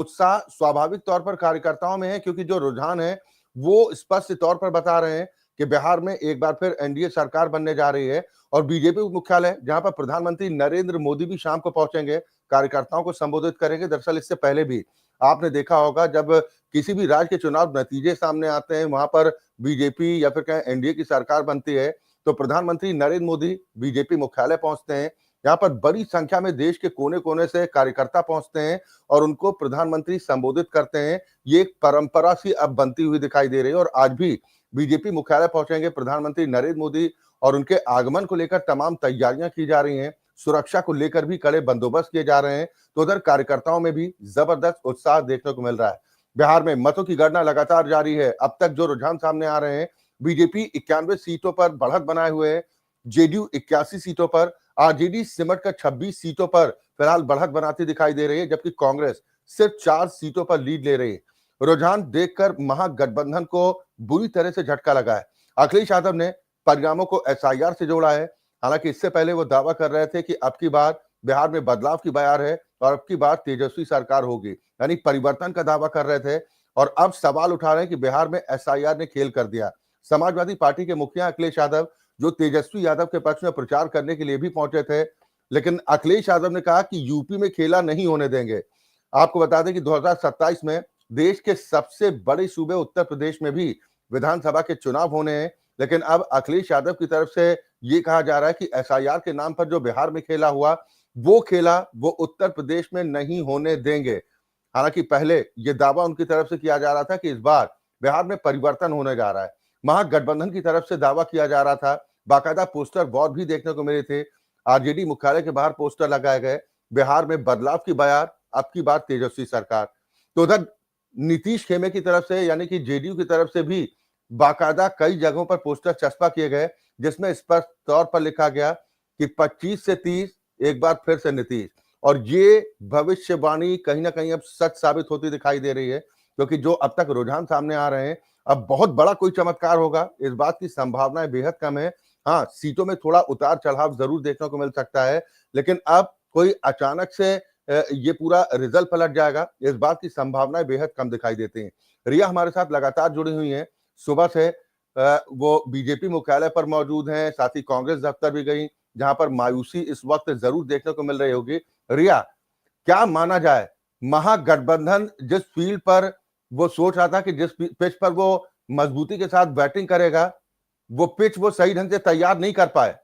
उत्साह स्वाभाविक तौर पर कार्यकर्ताओं में है, क्योंकि जो रुझान है वो स्पष्ट तौर पर बता रहे हैं कि बिहार में एक बार फिर एनडीए सरकार बनने जा रही है। और बीजेपी मुख्यालय, जहां पर प्रधानमंत्री नरेंद्र मोदी भी शाम को पहुंचेंगे, कार्यकर्ताओं को संबोधित करेंगे। दरअसल इससे पहले भी आपने देखा होगा, जब किसी भी राज्य के चुनाव नतीजे सामने आते हैं, वहां पर बीजेपी या फिर कहें एनडीए की सरकार बनती है, तो प्रधानमंत्री नरेंद्र मोदी बीजेपी मुख्यालय पहुंचते हैं। यहाँ पर बड़ी संख्या में देश के कोने कोने से कार्यकर्ता पहुंचते हैं और उनको प्रधानमंत्री संबोधित करते हैं। ये एक परंपरा सी अब बनती हुई दिखाई दे रही है और आज भी बीजेपी मुख्यालय पहुंचेंगे प्रधानमंत्री नरेंद्र मोदी और उनके आगमन को लेकर तमाम तैयारियां की जा रही हैं। सुरक्षा को लेकर भी कड़े बंदोबस्त किए जा रहे हैं। तो उधर कार्यकर्ताओं में भी जबरदस्त उत्साह देखने को मिल रहा है। बिहार में मतों की गणना लगातार जारी है। अब तक जो रुझान सामने आ रहे हैं, बीजेपी 91 सीटों पर बढ़त बनाए हुए है, जेडीयू 81 सीटों पर, आरजेडी सिमट कर 26 सीटों पर फिलहाल बढ़त बनाती दिखाई दे रही है, जबकि कांग्रेस सिर्फ 4 सीटों पर लीड ले रही है। रुझान देखकर महागठबंधन को बुरी तरह से झटका लगा है। अखिलेश यादव ने परिणामों को एसआईआर से जोड़ा है। हालांकि इससे पहले वो दावा कर रहे थे कि अब की बार बिहार में बदलाव की बयार है और अब की बार तेजस्वी सरकार होगी, यानी परिवर्तन का दावा कर रहे थे। और अब सवाल उठा रहे हैं कि बिहार में एसआईआर ने खेल कर दिया। समाजवादी पार्टी के मुखिया अखिलेश यादव, जो तेजस्वी यादव के पक्ष में प्रचार करने के लिए भी पहुंचे थे, लेकिन अखिलेश यादव ने कहा कि यूपी में खेला नहीं होने देंगे। आपको बता दें कि 2027 में देश के सबसे बड़े सूबे उत्तर प्रदेश में भी विधानसभा के चुनाव होने हैं, लेकिन अब अखिलेश यादव की तरफ से ये कहा जा रहा है कि एसआईआर के नाम पर जो बिहार में खेला हुआ, वो खेला वो उत्तर प्रदेश में नहीं होने देंगे। हालांकि पहले ये दावा उनकी तरफ से किया जा रहा था कि इस बार बिहार में परिवर्तन होने जा रहा है। महागठबंधन की तरफ से दावा किया जा रहा था, बाकायदा पोस्टर वॉर भी देखने को मिले थे। आरजेडी मुख्यालय के बाहर पोस्टर लगाए गए, बिहार में बदलाव की बयार, अब की बार तेजस्वी सरकार। तो उधर नीतीश खेमे की तरफ से, यानी कि जेडीयू की तरफ से भी बाकायदा कई जगहों पर पोस्टर चस्पा किए गए, जिसमें स्पष्ट तौर पर लिखा गया कि 25 से 30 एक बार फिर से नीतीश। और ये भविष्यवाणी कहीं ना कहीं अब सच साबित होती दिखाई दे रही है, क्योंकि जो अब तक रुझान सामने आ रहे हैं, अब बहुत बड़ा कोई चमत्कार होगा इस बात की संभावनाएं बेहद कम है। हाँ, सीटों में थोड़ा उतार चढ़ाव जरूर देखने को मिल सकता है, लेकिन अब कोई अचानक से ये पूरा रिजल्ट पलट जाएगा, इस बात की संभावनाएं बेहद कम दिखाई देती हैं। रिया हमारे साथ लगातार जुड़ी हुई हैं, सुबह से वो बीजेपी मुख्यालय पर मौजूद हैं, साथ ही कांग्रेस दफ्तर भी गई, जहां पर मायूसी इस वक्त जरूर देखने को मिल रही होगी। रिया, क्या माना जाए, महागठबंधन जिस फील्ड पर वो सोच रहा था कि जिस पिच पर वो मजबूती के साथ बैटिंग करेगा, वो पिच वो सही ढंग से तैयार नहीं कर पाए।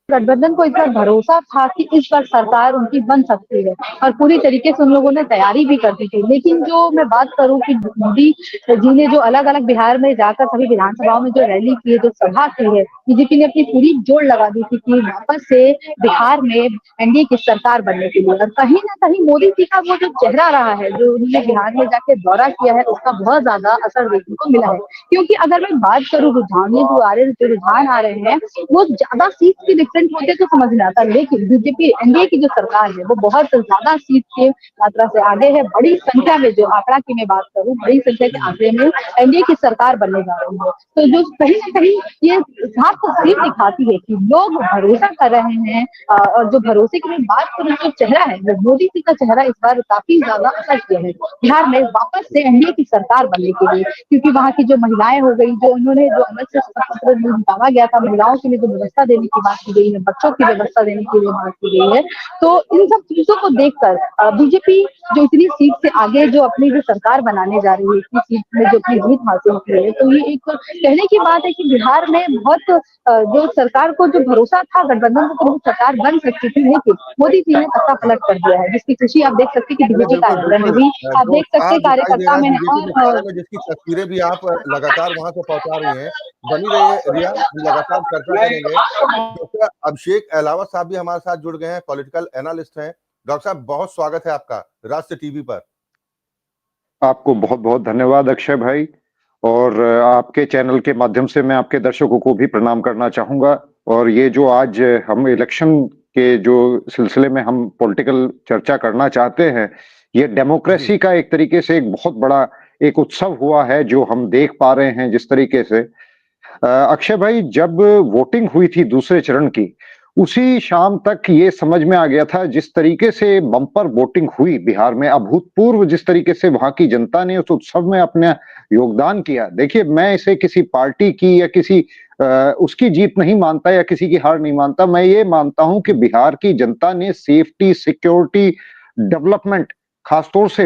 गठबंधन को इतना भरोसा था कि इस बार सरकार उनकी बन सकती है और पूरी तरीके से उन लोगों ने तैयारी भी कर दी थी। लेकिन जो मैं बात करूं कि मोदी जी ने जो अलग अलग बिहार में जाकर सभी विधानसभाओं में जो रैली की है, जो सभा की है, बीजेपी ने अपनी पूरी जोड़ लगा दी थी कि वापस से बिहार में एनडीए की सरकार बनने के लिए। और कहीं ना कहीं मोदी जी का वो जो चेहरा रहा है, जो उन्होंने बिहार में जाके दौरा किया है, उसका बहुत ज्यादा असर देखने को मिला है। क्योंकि अगर मैं बात करूं रुझान जो आ रहे जो रुझान आ रहे हैं, वो ज्यादा सीट की डिफरेंट होते तो समझ में आता, लेकिन बीजेपी एनडीए की जो सरकार है वो बहुत ज्यादा सीट की मात्रा से आगे है। बड़ी संख्या में, जो आंकड़ा की मैं बात करूं, बड़ी संख्या के आंकड़े में एनडीए की सरकार बनने जा रही है। तो जो कहीं ना कहीं ये साफ तस्वीर दिखाती है कि लोग भरोसा कर रहे हैं। और जो भरोसे की मैं बात करूं, जो चेहरा है वो मोदी जी का चेहरा इस बार काफी ज्यादा असर किया है बिहार में वापस से एनडीए की सरकार बनने के लिए। क्योंकि वहां की जो महिलाएं हो गई, जो उन्होंने जो अलग से शपथ पत्र निकाला गया था, महिलाओं के लिए जो व्यवस्था देने की बात की गई है, बच्चों की व्यवस्था देने के लिए बात की गई है, तो इन सब चीजों को देखकर बीजेपी जो इतनी सीट से आगे जो अपनी जो सरकार बनाने जा रही है, इतनी सीट में जो अपनी जीत हासिल की है, तो ये एक कहने की बात है कि बिहार में बहुत जो सरकार को जो भरोसा था गठबंधन को वो सरकार बन सकती थी, लेकिन मोदी जी ने तख्ता पलट कर दिया है, जिसकी खुशी आप देख सकते हैं कि बीजेपी कार्यालय में भी आप देख सकते कार्यकर्ता में मुख्यालय में जिसकी तस्वीरें भी आप लगातार वहां से पहुंचा रही हैं। बनी रहिए रिया, लगातार चर्चा करेंगे। डॉक्टर अभिषेक अहलावत साहब भी हमारे साथ जुड़ गए हैं, पॉलिटिकल एनालिस्ट हैं। डॉक्टर साहब, बहुत स्वागत है आपका राष्ट्र टीवी पर। आपको बहुत बहुत धन्यवाद अक्षय भाई, और आपके चैनल के माध्यम से मैं आपके दर्शकों को भी प्रणाम करना चाहूंगा। और ये जो आज हम इलेक्शन के जो सिलसिले में हम पॉलिटिकल चर्चा करना चाहते हैं, ये डेमोक्रेसी का एक तरीके से एक बहुत बड़ा एक उत्सव हुआ है जो हम देख पा रहे हैं। जिस तरीके से अक्षय भाई, जब वोटिंग हुई थी दूसरे चरण की, उसी शाम तक ये समझ में आ गया था, जिस तरीके से बम्पर वोटिंग हुई बिहार में, अभूतपूर्व जिस तरीके से वहां की जनता ने उस उत्सव में अपना योगदान किया। देखिए, मैं इसे किसी पार्टी की या किसी उसकी जीत नहीं मानता या किसी की हार नहीं मानता। मैं ये मानता हूं कि बिहार की जनता ने सेफ्टी, सिक्योरिटी, डेवलपमेंट, खासतौर से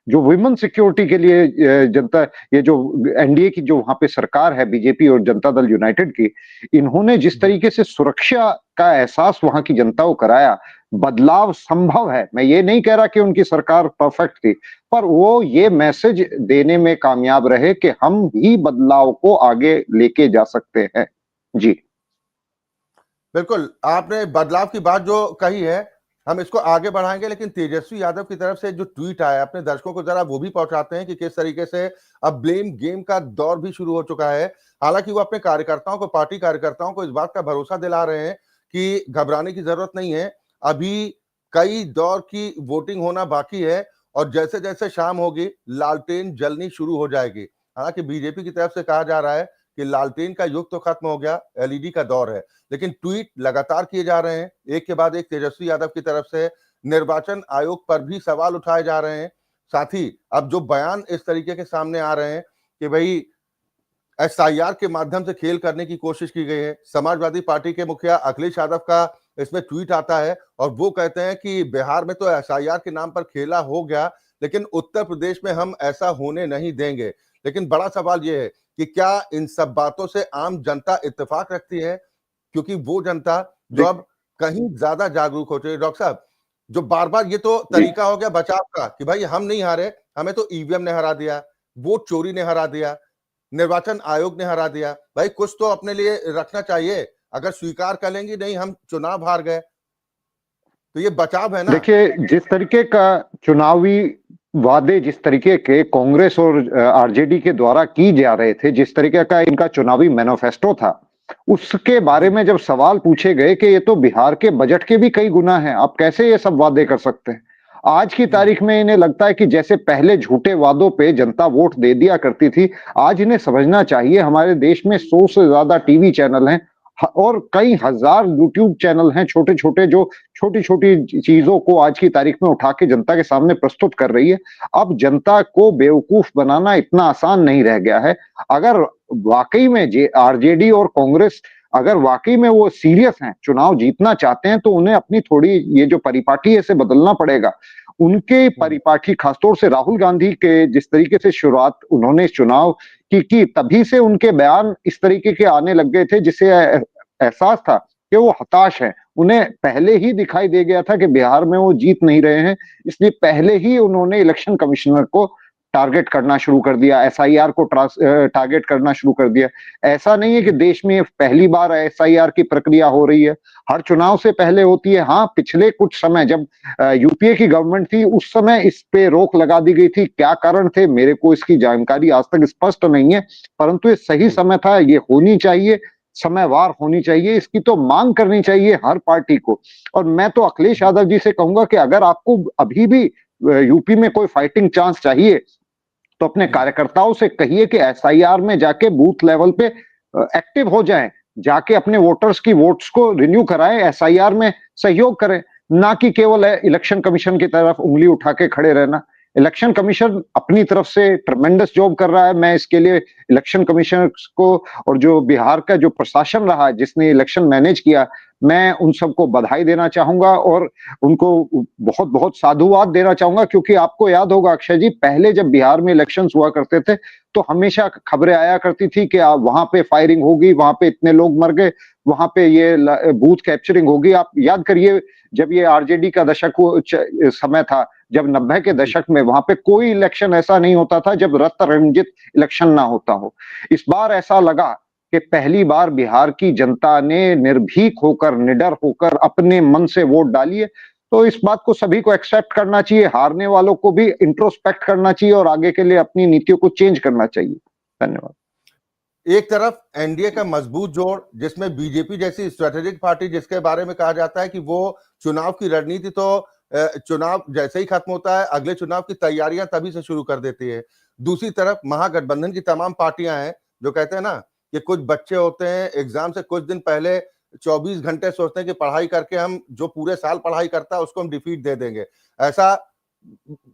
जो वुमेन सिक्योरिटी के लिए जनता, ये जो एनडीए की जो वहां पे सरकार है, बीजेपी और जनता दल यूनाइटेड की, इन्होंने जिस तरीके से सुरक्षा का एहसास वहां की जनता को कराया, बदलाव संभव है। मैं ये नहीं कह रहा कि उनकी सरकार परफेक्ट थी, पर वो ये मैसेज देने में कामयाब रहे कि हम भी बदलाव को आगे लेके जा सकते हैं। जी बिल्कुल, आपने बदलाव की बात जो कही है, हम इसको आगे बढ़ाएंगे, लेकिन तेजस्वी यादव की तरफ से जो ट्वीट आया, अपने दर्शकों को जरा वो भी पहुंचाते हैं कि किस तरीके से अब ब्लेम गेम का दौर भी शुरू हो चुका है। हालांकि वो अपने कार्यकर्ताओं को, पार्टी कार्यकर्ताओं को इस बात का भरोसा दिला रहे हैं कि घबराने की जरूरत नहीं है, अभी कई दौर की वोटिंग होना बाकी है और जैसे जैसे शाम होगी लालटेन जलनी शुरू हो जाएगी। हालांकि बीजेपी की तरफ से कहा जा रहा है कि लालटेन का युग तो खत्म हो गया, एलईडी का दौर है, लेकिन ट्वीट लगातार किए जा रहे हैं, एक के बाद एक तेजस्वी यादव की तरफ से निर्वाचन आयोग पर भी सवाल उठाए जा रहे हैं। साथ ही अब जो बयान इस तरीके के सामने आ रहे हैं कि भाई एसआईआर के माध्यम से खेल करने की कोशिश की गई है। समाजवादी पार्टी के मुखिया अखिलेश यादव का इसमें ट्वीट आता है और वो कहते हैं कि बिहार में तो एसआईआर के नाम पर खेला हो गया, लेकिन उत्तर प्रदेश में हम ऐसा होने नहीं देंगे। लेकिन बड़ा सवाल ये है कि क्या इन सब बातों से आम जनता इत्तेफाक रखती है? क्योंकि वो जनता जो अब कहीं ज्यादा जागरूक हो चुकी है। डॉक्टर साहब, जो बार-बार ये तो तरीका हो गया बचाव का कि भाई हम नहीं हारे, हमें तो ईवीएम ने हरा दिया, वोट चोरी ने हरा दिया, निर्वाचन आयोग ने हरा दिया। भाई कुछ तो अपने लिए रखना चाहिए। अगर स्वीकार कर लेंगे नहीं हम चुनाव हार गए, तो ये बचाव है ना? देखिए, जिस तरीके का चुनावी वादे जिस तरीके के कांग्रेस और आरजेडी के द्वारा की जा रहे थे, जिस तरीके का इनका चुनावी मैनिफेस्टो था, उसके बारे जी, में जब सवाल पूछे गए कि ये तो बिहार के बजट के भी कई गुना है, आप कैसे ये सब वादे कर सकते हैं? आज की जी, तारीख में इन्हें लगता है कि जैसे पहले झूठे वादों पे जनता वोट दे दिया करती थी, आज इन्हें समझना चाहिए हमारे देश में 100 से ज्यादा टीवी चैनल हैं और कई हजार यूट्यूब चैनल हैं छोटे-छोटे, जो छोटी-छोटी चीजों को आज की तारीख में उठा के जनता के सामने प्रस्तुत कर रही है। अब जनता को बेवकूफ बनाना इतना आसान नहीं रह गया है। अगर वाकई में जे आरजेडी और कांग्रेस अगर वाकई में वो सीरियस हैं, चुनाव जीतना चाहते हैं, तो उन्हें अपनी थोड़ी ये जो परिपाटी है इसे बदलना पड़ेगा। उनके हुँ, परिपाटी खासतौर से राहुल गांधी के जिस तरीके से शुरुआत उन्होंने इस चुनाव की तभी से उनके बयान इस तरीके के आने लग गए थे, जिससे एहसास था कि वो हताश हैं। उन्हें पहले ही दिखाई दे गया था कि बिहार में वो जीत नहीं रहे हैं, इसलिए पहले ही उन्होंने इलेक्शन कमिश्नर को टारगेट करना शुरू कर दिया, एसआईआर को टारगेट करना शुरू कर दिया। ऐसा नहीं है कि देश में पहली बार एसआईआर की प्रक्रिया हो रही है, हर चुनाव से पहले होती है। हाँ, पिछले कुछ समय जब यूपीए की गवर्नमेंट थी, उस समय इस पे रोक लगा दी गई थी। क्या कारण थे, मेरे को इसकी जानकारी आज तक स्पष्ट नहीं है, परंतु ये सही जी, समय था, ये होनी चाहिए, समयवार होनी चाहिए, इसकी तो मांग करनी चाहिए हर पार्टी को। और मैं तो अखिलेश यादव जी से कहूंगा कि अगर आपको अभी भी यूपी में कोई फाइटिंग चांस चाहिए, तो अपने हुँ, कार्यकर्ताओं से कहिए कि एसआईआर में जाके बूथ लेवल पे एक्टिव हो जाएं, जाके अपने वोटर्स की वोट्स को रिन्यू कराएं, एसआईआर में सहयोग करें, ना कि केवल इलेक्शन कमीशन की तरफ उंगली उठा के खड़े रहना। इलेक्शन कमीशन अपनी तरफ से ट्रमेंडस जॉब कर रहा है, मैं इसके लिए इलेक्शन कमीशन को और जो बिहार का जो प्रशासन रहा जिसने इलेक्शन मैनेज किया, मैं उन सबको बधाई देना चाहूंगा और उनको बहुत बहुत साधुवाद देना चाहूंगा, क्योंकि आपको याद होगा अक्षय जी, पहले जब बिहार में इलेक्शंस हुआ करते थे तो हमेशा खबरें आया करती थी कि वहां पे फायरिंग होगी, वहां पे इतने लोग मर गए, वहां पे ये बूथ कैप्चरिंग होगी। आप याद करिए, जब ये आरजेडी का समय था, जब 90 के जी, दशक में वहां पे कोई इलेक्शन ऐसा नहीं होता था जब रक्त रंजित इलेक्शन ना होता हो। इस बार ऐसा लगा कि पहली बार बिहार की जनता ने निर्भीक होकर, निडर होकर अपने मन से वोट डाली है। तो इस बात को सभी को एक्सेप्ट करना चाहिए, हारने वालों को भी इंट्रोस्पेक्ट करना चाहिए और आगे के लिए अपनी नीतियों को चेंज करना चाहिए। धन्यवाद। एक तरफ एनडीए का मजबूत जोड़, जिसमें बीजेपी जैसी स्ट्रेटेजिक पार्टी जिसके बारे में कहा जाता है कि वो चुनाव की रणनीति तो चुनाव जैसे ही खत्म होता है अगले चुनाव की तैयारियां तभी से शुरू कर देती है। दूसरी तरफ महागठबंधन की तमाम पार्टियां हैं जो कहते हैं ना कि कुछ बच्चे होते हैं एग्जाम से कुछ दिन पहले 24 घंटे सोचते हैं कि पढ़ाई करके हम जो पूरे साल पढ़ाई करता है उसको हम डिफीट दे देंगे। ऐसा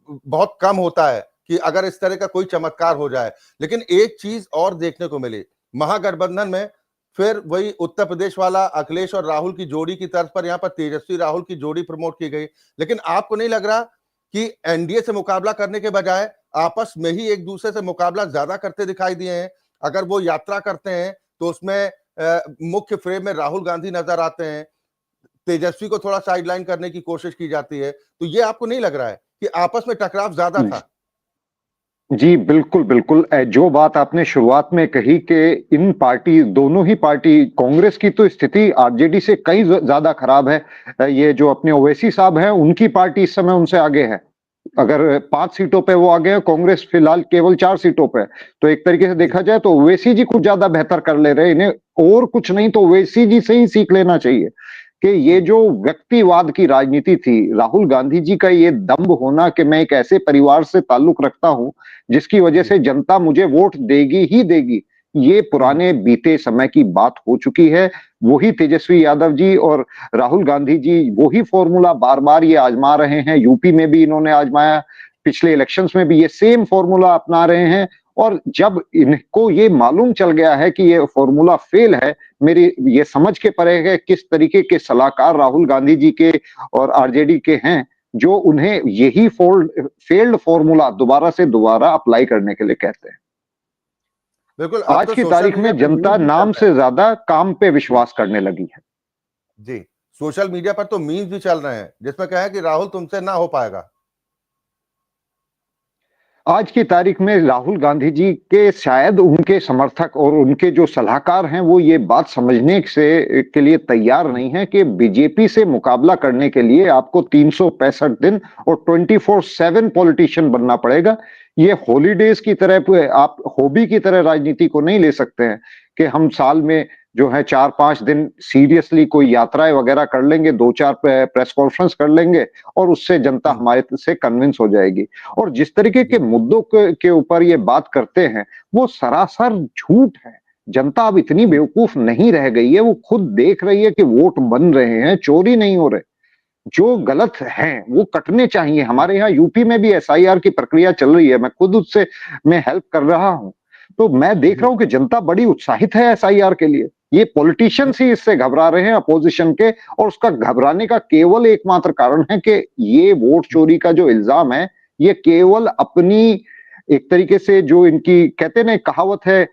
बहुत कम होता है कि अगर इस तरह का कोई चमत्कार हो जाए। लेकिन एक चीज और देखने को मिली, महागठबंधन में फिर वही उत्तर प्रदेश वाला अखिलेश और राहुल की जोड़ी की तर्ज पर यहाँ पर तेजस्वी राहुल की जोड़ी प्रमोट की गई। लेकिन आपको नहीं लग रहा कि एनडीए से मुकाबला करने के बजाय आपस में ही एक दूसरे से मुकाबला ज्यादा करते दिखाई दिए हैं? अगर वो यात्रा करते हैं तो उसमें मुख्य फ्रेम में राहुल गांधी नजर आते हैं, तेजस्वी को थोड़ा साइडलाइन करने की कोशिश की जाती है, तो ये आपको नहीं लग रहा है कि आपस में टकराव ज्यादा था? जी, बिल्कुल, बिल्कुल। जो बात आपने शुरुआत में कही कि इन पार्टी दोनों ही पार्टी कांग्रेस की तो स्थिति आरजेडी से कहीं ज़्यादा खराब है। ये जो अपने ओवैसी साहब हैं, उनकी पार्टी इस समय उनसे आगे है। अगर 5 सीटों पे वो आगे है, कांग्रेस फिलहाल केवल 4 सीटों पे है। तो एक तरीके से देखा जाए तो ओवैसी जी कुछ ज़्यादा बेहतर कर ले रहे हैं। इन्हें और कुछ नहीं तो ओवैसी जी से ही सीख लेना चाहिए कि ये जो व्यक्तिवाद की राजनीति थी, राहुल गांधी जी का ये दंभ होना कि मैं एक ऐसे परिवार से ताल्लुक रखता हूं जिसकी वजह से जनता मुझे वोट देगी ही देगी, ये पुराने बीते समय की बात हो चुकी है। वही तेजस्वी यादव जी और राहुल गांधी जी वही फॉर्मूला बार-बार ये आजमा रहे हैं। यूपी में भी इन्होंने आजमाया, पिछले इलेक्शंस में भी ये सेम फॉर्मूला अपना रहे हैं और जब इनको ये मालूम चल गया है कि ये फॉर्मूला फेल है, मेरी ये समझ के परे है किस तरीके के सलाहकार राहुल गांधी जी के और आरजेडी के हैं, जो उन्हें यही फेल्ड फॉर्मूला दोबारा से दोबारा अप्लाई करने के लिए कहते हैं। बिल्कुल। आज की तारीख में जनता नाम से ज्यादा काम पे विश्वास करने लगी है। जी, सोशल मीडिया पर तो मीम्स भी चल रहे हैं जिसमें कहा है कि राहुल तुमसे ना हो पाएगा। आज की तारीख में राहुल गांधी जी के शायद उनके समर्थक और उनके जो सलाहकार हैं वो ये बात समझने से के लिए तैयार नहीं है कि बीजेपी से मुकाबला करने के लिए आपको 365 दिन और 24/7 पॉलिटिशियन बनना पड़ेगा। ये हॉलीडेज की तरह आप हॉबी की तरह राजनीति को नहीं ले सकते हैं कि हम साल में जो है 4-5 दिन सीरियसली कोई यात्राएं वगैरह कर लेंगे, 2-4 प्रेस कॉन्फ्रेंस कर लेंगे और उससे जनता हमारे से कन्विंस हो जाएगी। और जिस तरीके के मुद्दों के ऊपर ये बात करते हैं, वो सरासर झूठ है। जनता अब इतनी बेवकूफ नहीं रह गई है, वो खुद देख रही है कि वोट बन रहे हैं, चोरी नहीं हो रहे। जो गलत हैं, वो कटने चाहिए। हमारे यहाँ यूपी में भी एसआईआर की प्रक्रिया चल रही है, मैं खुद उससे मैं हेल्प कर रहा हूँ। तो मैं देख रहा हूँ कि जनता बड़ी उत्साहित है एसआईआर के लिए। ये पॉलिटिशियंस ही इससे घबरा रहे हैं अपोजिशन के, और उसका घबराने का केवल एकमात्र कारण है कि ये वोट चोरी का जो इल्जाम है, ये केवल अपनी एक तरीके से जो इनकी कहते हैं ना कहावत है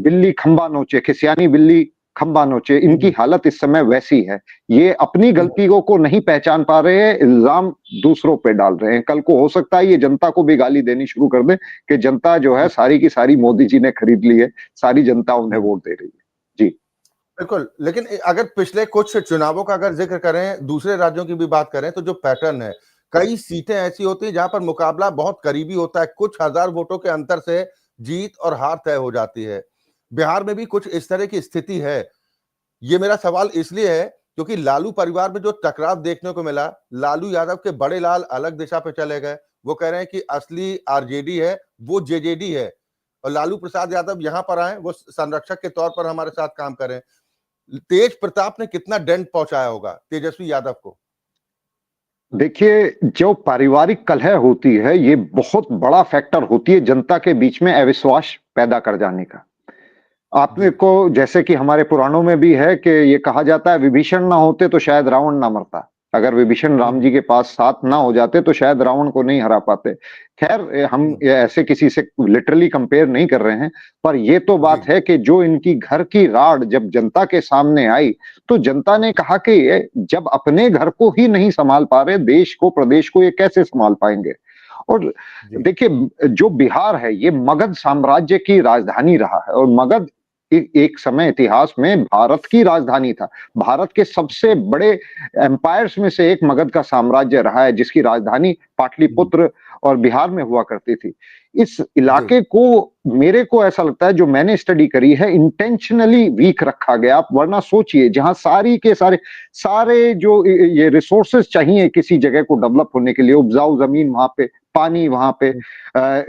बिल्ली खंबा नोचे, खिसियानी बिल्ली खंबा नोचे, इनकी हालत इस समय वैसी है। ये अपनी गलतियों को नहीं पहचान पा रहे हैं, इल्जाम दूसरों पे डाल रहे हैं। कल को हो सकता है ये जनता को भी गाली देनी शुरू कर दे कि जनता जो है सारी की सारी मोदी जी ने खरीद ली है, सारी जनता उन्हें वोट दे रही है। जी बिल्कुल। लेकिन अगर पिछले कुछ चुनावों का अगर जिक्र करें, दूसरे राज्यों की भी बात करें, तो जो पैटर्न है, कई सीटें ऐसी होती हैं जहां पर मुकाबला बहुत करीबी होता है, कुछ हजार वोटों के अंतर से जीत और हार तय हो जाती है। बिहार में भी कुछ इस तरह की स्थिति है। ये मेरा सवाल इसलिए है क्योंकि लालू परिवार में जो टकराव देखने को मिला, लालू यादव के बड़े लाल अलग दिशा पे चले गए। वो कह रहे हैं कि असली आरजेडी है, वो जेजेडी है, और लालू प्रसाद यादव यहां पर आए, वो संरक्षक के तौर पर हमारे साथ काम करें। तेज प्रताप ने कितना डेंट पहुंचाया होगा तेजस्वी यादव को? देखिए, जो पारिवारिक कलह होती है, ये बहुत बड़ा फैक्टर होती है जनता के बीच में अविश्वास पैदा कर जाने का। आपने को जैसे कि हमारे पुराणों में भी है कि ये कहा जाता है विभीषण ना होते तो शायद रावण ना मरता। अगर विभीषण राम जी के पास साथ ना हो जाते तो शायद रावण को नहीं हरा पाते। खैर हम ऐसे किसी से लिटरली कंपेयर नहीं कर रहे हैं, पर ये तो बात है कि जो इनकी घर की राड जब जनता के सामने आई तो जनता ने कहा कि ये जब अपने घर को ही नहीं संभाल पा रहे, देश को प्रदेश को ये कैसे संभाल पाएंगे। और देखिए जो बिहार है ये मगध साम्राज्य की राजधानी रहा है, और मगध एक समय इतिहास में भारत की राजधानी था। भारत के सबसे बड़े एम्पायर्स में से एक मगध का साम्राज्य रहा है, जिसकी राजधानी पाटलिपुत्र और बिहार में हुआ करती थी। इस इलाके को मेरे को ऐसा लगता है, जो मैंने स्टडी करी है, इंटेंशनली वीक रखा गया। आप वरना सोचिए जहां सारी के सारे जो ये रिसोर्सेज चाहिए किसी जगह को डेवलप होने के लिए, उपजाऊ जमीन वहां पे, पानी वहां पे,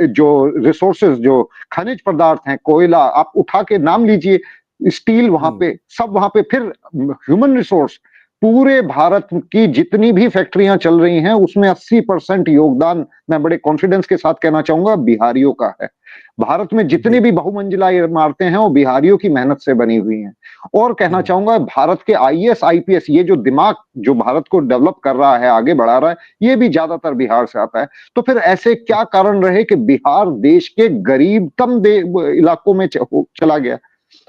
जो रिसोर्सेज जो खनिज पदार्थ हैं, कोयला, आप उठा के नाम लीजिए, स्टील वहां पे, सब वहां पे, फिर ह्यूमन रिसोर्स, पूरे भारत की जितनी भी फैक्ट्रियां चल रही हैं उसमें 80% योगदान मैं बड़े कॉन्फिडेंस के साथ कहना चाहूंगा बिहारियों का है। भारत में जितनी भी बहुमंजिला इमारतें हैं वो बिहारियों की मेहनत से बनी हुई हैं। और कहना चाहूंगा भारत के आईएएस आईपीएस, ये जो दिमाग जो भारत को डेवलप कर रहा है, आगे बढ़ा रहा है, ये भी ज्यादातर बिहार से आता है। तो फिर ऐसे क्या कारण रहे कि बिहार देश के गरीबतम इलाकों में चला गया?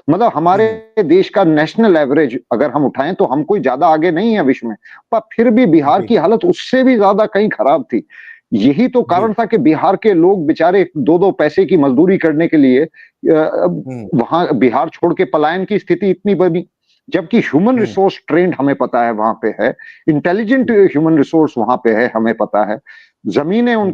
मतलब हमारे देश का नेशनल एवरेज अगर हम उठाएं तो हम कोई ज्यादा आगे नहीं है विश्व में, पर फिर भी बिहार की हालत उससे भी ज्यादा कहीं खराब थी। यही तो कारण था कि बिहार के लोग बेचारे 2-2 पैसे की मजदूरी करने के लिए वहां बिहार छोड़ के पलायन की स्थिति इतनी बनी। जबकि ह्यूमन रिसोर्स ट्रेंड हमें पता है वहां पे है, इंटेलिजेंट ह्यूमन रिसोर्स वहां पे है हमें पता है, जमीनें उनके